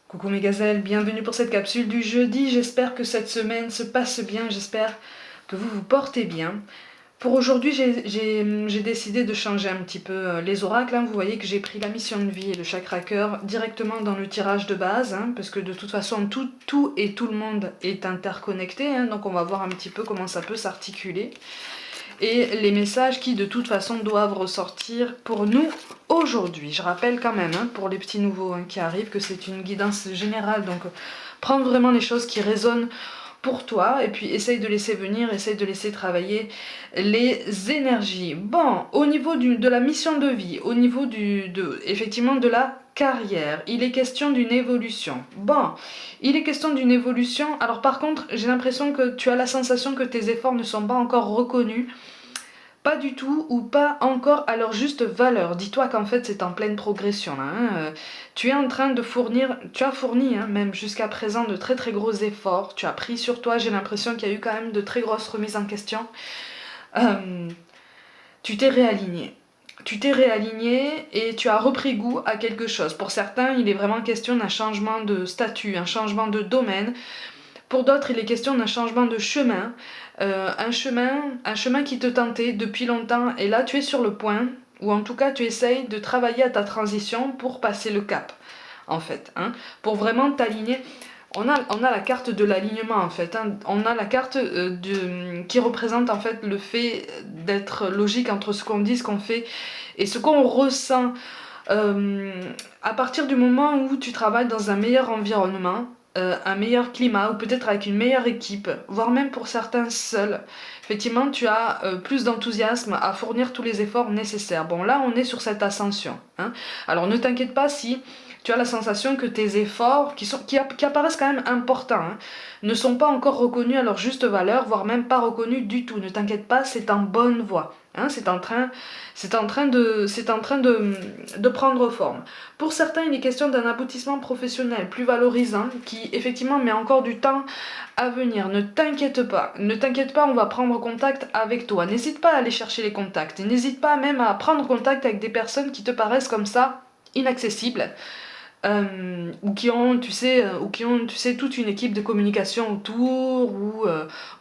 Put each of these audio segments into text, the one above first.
Coucou mes gazelles, bienvenue pour cette capsule du jeudi. J'espère que cette semaine se passe bien, j'espère que vous vous portez bien. Pour aujourd'hui, j'ai décidé de changer un petit peu les oracles. Vous voyez que j'ai pris la mission de vie et le chakra cœur directement dans le tirage de base, parce que de toute façon, tout et tout le monde est interconnecté. Donc on va voir un petit peu comment ça peut s'articuler. Et les messages qui de toute façon doivent ressortir pour nous aujourd'hui. Je rappelle quand même, pour les petits nouveaux qui arrivent, que c'est une guidance générale, donc prends vraiment les choses qui résonnent pour toi, et puis essaye de laisser venir, essaye de laisser travailler les énergies. Bon, au niveau de la mission de vie, au niveau effectivement de la carrière, il est question d'une évolution. Bon, il est question d'une évolution, alors par contre, j'ai l'impression que tu as la sensation que tes efforts ne sont pas encore reconnus, pas du tout ou pas encore à leur juste valeur. Dis-toi qu'en fait c'est en pleine progression là. Tu es en train de fournir, tu as fourni même jusqu'à présent de très très gros efforts. Tu as pris sur toi, j'ai l'impression qu'il y a eu quand même de très grosses remises en question. Tu t'es réaligné. Tu t'es réaligné et tu as repris goût à quelque chose. Pour certains, il est vraiment question d'un changement de statut, un changement de domaine. Pour d'autres, il est question d'un changement de chemin, un chemin qui te tentait depuis longtemps, et là tu es sur le point, ou en tout cas tu essayes de travailler à ta transition pour passer le cap, en fait, pour vraiment t'aligner. On a la carte de l'alignement en fait, on a la carte qui représente en fait le fait d'être logique entre ce qu'on dit, ce qu'on fait et ce qu'on ressent. À partir du moment où tu travailles dans un meilleur environnement, un meilleur climat ou peut-être avec une meilleure équipe, voire même pour certains seuls, effectivement tu as plus d'enthousiasme à fournir tous les efforts nécessaires. Bon là on est sur cette ascension. Alors ne t'inquiète pas si tu as la sensation que tes efforts, qui apparaissent quand même importants, ne sont pas encore reconnus à leur juste valeur, voire même pas reconnus du tout. Ne t'inquiète pas, c'est en bonne voie. C'est en train de prendre forme. Pour certains, il est question d'un aboutissement professionnel plus valorisant qui effectivement met encore du temps à venir. Ne t'inquiète pas, on va prendre contact avec toi. N'hésite pas à aller chercher les contacts. N'hésite pas même à prendre contact avec des personnes qui te paraissent comme ça inaccessibles. Ou qui ont, tu sais, toute une équipe de communication autour, ou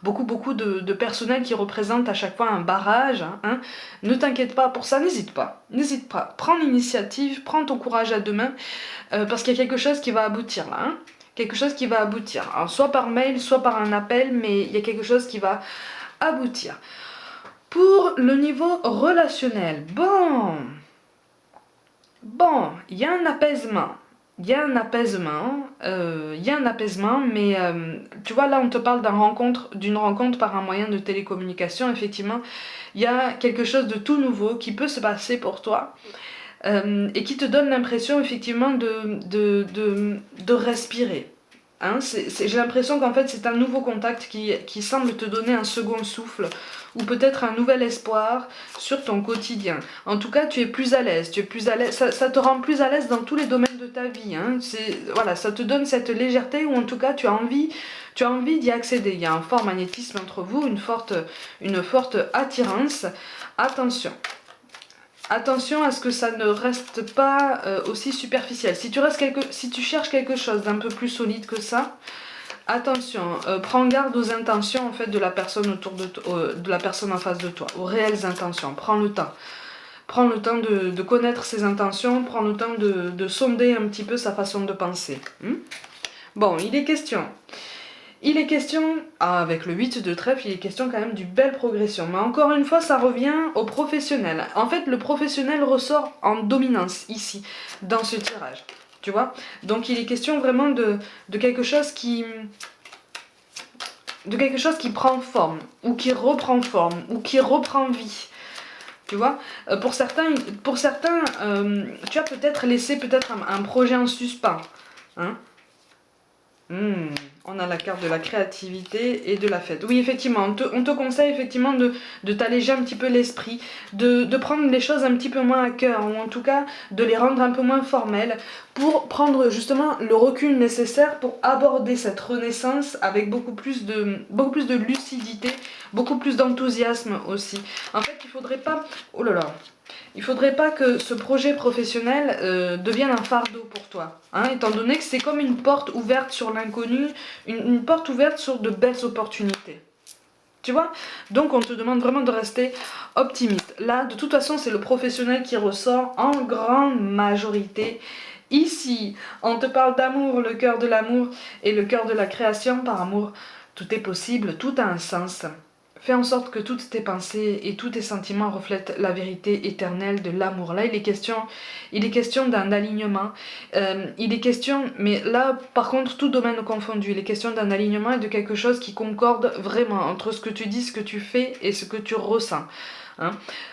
beaucoup de personnel qui représente à chaque fois un barrage. Ne t'inquiète pas pour ça, n'hésite pas, prends l'initiative, prends ton courage à deux mains, parce qu'il y a quelque chose qui va aboutir là. Quelque chose qui va aboutir, alors, soit par mail, soit par un appel, mais il y a quelque chose qui va aboutir. Pour le niveau relationnel, il y a un apaisement. Il y a un apaisement, mais tu vois, là on te parle d'une rencontre par un moyen de télécommunication. Effectivement, il y a quelque chose de tout nouveau qui peut se passer pour toi, et qui te donne l'impression effectivement de respirer. J'ai l'impression qu'en fait c'est un nouveau contact qui semble te donner un second souffle, ou peut-être un nouvel espoir sur ton quotidien. En tout cas, tu es plus à l'aise, ça te rend plus à l'aise dans tous les domaines de ta vie. Voilà, ça te donne cette légèreté, ou en tout cas tu as envie d'y accéder. Il y a un fort magnétisme entre vous, une forte attirance. Attention à ce que ça ne reste pas aussi superficiel. Si tu cherches quelque chose d'un peu plus solide que ça, attention, prends garde aux intentions en fait de la personne de la personne en face de toi, aux réelles intentions. Prends le temps. Prends le temps de connaître ses intentions, prends le temps de sonder un petit peu sa façon de penser. Bon, il est question, avec le 8 de trèfle, il est question quand même d'une belle progression. Mais encore une fois, ça revient au professionnel. En fait, le professionnel ressort en dominance ici, dans ce tirage. Tu vois? Donc il est question vraiment de quelque chose qui prend forme, ou qui reprend forme, ou qui reprend vie. Tu vois, pour certains, tu as peut-être laissé un projet en suspens. On a la carte de la créativité et de la fête. Oui, effectivement, on te conseille effectivement de t'alléger un petit peu l'esprit, de prendre les choses un petit peu moins à cœur, ou en tout cas de les rendre un peu moins formelles, pour prendre justement le recul nécessaire pour aborder cette renaissance avec beaucoup plus de lucidité, beaucoup plus d'enthousiasme aussi. En fait, il faudrait pas... Oh là là. il faudrait pas que ce projet professionnel devienne un fardeau pour toi, hein, étant donné que c'est comme une porte ouverte sur l'inconnu, une porte ouverte sur de belles opportunités. Tu vois? Donc on te demande vraiment de rester optimiste. Là, de toute façon, c'est le professionnel qui ressort en grande majorité. Ici, on te parle d'amour, le cœur de l'amour et le cœur de la création par amour. Tout est possible, tout a un sens. Fais en sorte que toutes tes pensées et tous tes sentiments reflètent la vérité éternelle de l'amour. Là, il est question d'un alignement. Il est question, mais là, par contre, tout domaine confondu, il est question d'un alignement et de quelque chose qui concorde vraiment entre ce que tu dis, ce que tu fais et ce que tu ressens. Hein.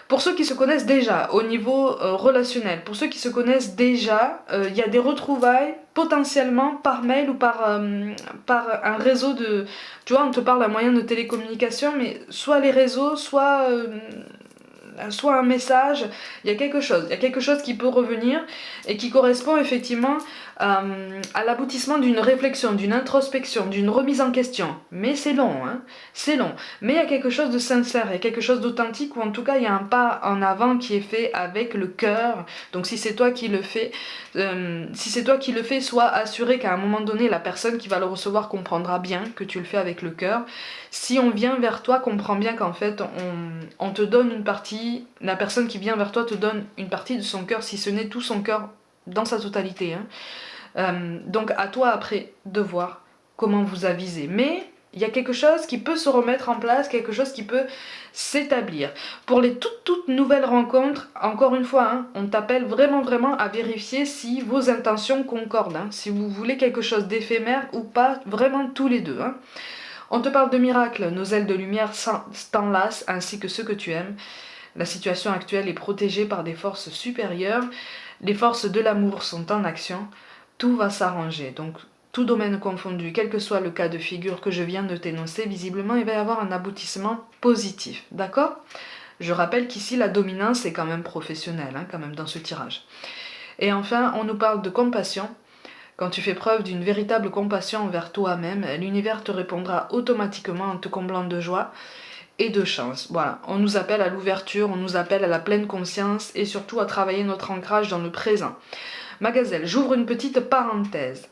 Pour ceux qui se connaissent déjà au niveau relationnel, pour ceux qui se connaissent déjà, il y a des retrouvailles potentiellement par mail ou par un réseau de... Tu vois, on te parle d'un moyen de télécommunication, mais soit les réseaux, soit un message, il y a quelque chose qui peut revenir et qui correspond effectivement à l'aboutissement d'une réflexion, d'une introspection, d'une remise en question. Mais c'est long, hein, c'est long. Mais il y a quelque chose de sincère, il y a quelque chose d'authentique, ou en tout cas il y a un pas en avant qui est fait avec le cœur. Donc si c'est toi qui le fais, sois assuré qu'à un moment donné, la personne qui va le recevoir comprendra bien que tu le fais avec le cœur. Si on vient vers toi, comprends bien qu'en fait, on te donne une partie, la personne qui vient vers toi te donne une partie de son cœur, si ce n'est tout son cœur dans sa totalité. Hein. Donc à toi après de voir comment vous avisez. Mais il y a quelque chose qui peut se remettre en place, quelque chose qui peut s'établir. Pour les toutes nouvelles rencontres, encore une fois, hein, on t'appelle vraiment à vérifier si vos intentions concordent. Hein, si vous voulez quelque chose d'éphémère ou pas, vraiment tous les deux. Hein. On te parle de miracles, nos ailes de lumière t'enlacent ainsi que ceux que tu aimes. La situation actuelle est protégée par des forces supérieures. Les forces de l'amour sont en action. Tout va s'arranger. Donc, tout domaine confondu, quel que soit le cas de figure que je viens de t'énoncer, visiblement, il va y avoir un aboutissement positif. D'accord ? Je rappelle qu'ici, la dominance est quand même professionnelle, hein, quand même, dans ce tirage. Et enfin, on nous parle de compassion. Quand tu fais preuve d'une véritable compassion envers toi-même, l'univers te répondra automatiquement en te comblant de joie et de chance. Voilà, on nous appelle à l'ouverture, on nous appelle à la pleine conscience et surtout à travailler notre ancrage dans le présent. Ma gazelle, j'ouvre une petite parenthèse.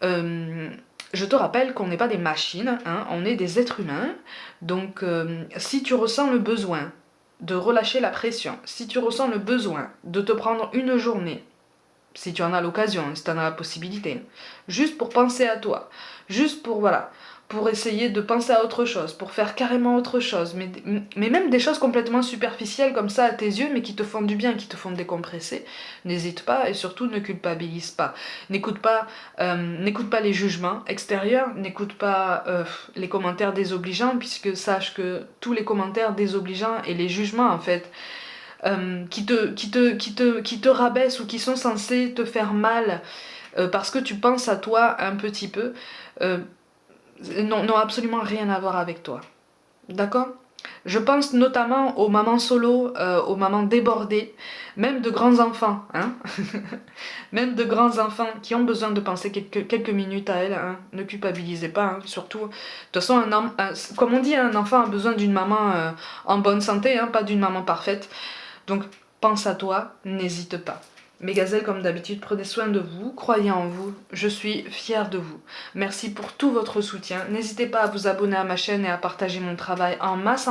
Je te rappelle qu'on n'est pas des machines, hein, on est des êtres humains. Donc, si tu ressens le besoin de relâcher la pression, si tu ressens le besoin de te prendre une journée, si tu en as l'occasion, si tu en as la possibilité, juste pour penser à toi, juste pour, voilà, pour essayer de penser à autre chose, pour faire carrément autre chose, mais même des choses complètement superficielles comme ça à tes yeux, mais qui te font du bien, qui te font décompresser, n'hésite pas et surtout ne culpabilise pas. N'écoute pas les jugements extérieurs, n'écoute pas les commentaires désobligeants, puisque sache que tous les commentaires désobligeants et les jugements en fait, qui te rabaissent ou qui sont censés te faire mal parce que tu penses à toi un petit peu, n'ont absolument rien à voir avec toi. D'accord ? Je pense notamment aux mamans solo, aux mamans débordées, même de grands enfants, hein. Même de grands enfants qui ont besoin de penser quelques minutes à elles. Hein. Ne culpabilisez pas, hein, surtout. De toute façon, comme on dit, un enfant a besoin d'une maman en bonne santé, hein, pas d'une maman parfaite. Donc, pense à toi, n'hésite pas. Mes gazelles, comme d'habitude, prenez soin de vous, croyez en vous, je suis fière de vous. Merci pour tout votre soutien. N'hésitez pas à vous abonner à ma chaîne et à partager mon travail en masse.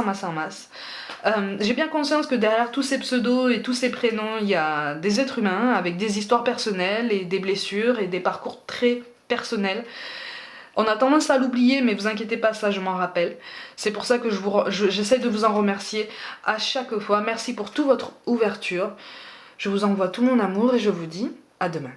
J'ai bien conscience que derrière tous ces pseudos et tous ces prénoms, il y a des êtres humains avec des histoires personnelles et des blessures et des parcours très personnels. On a tendance à l'oublier, mais vous inquiétez pas, ça je m'en rappelle. C'est pour ça que j'essaie de vous en remercier à chaque fois. Merci pour toute votre ouverture. Je vous envoie tout mon amour et je vous dis à demain.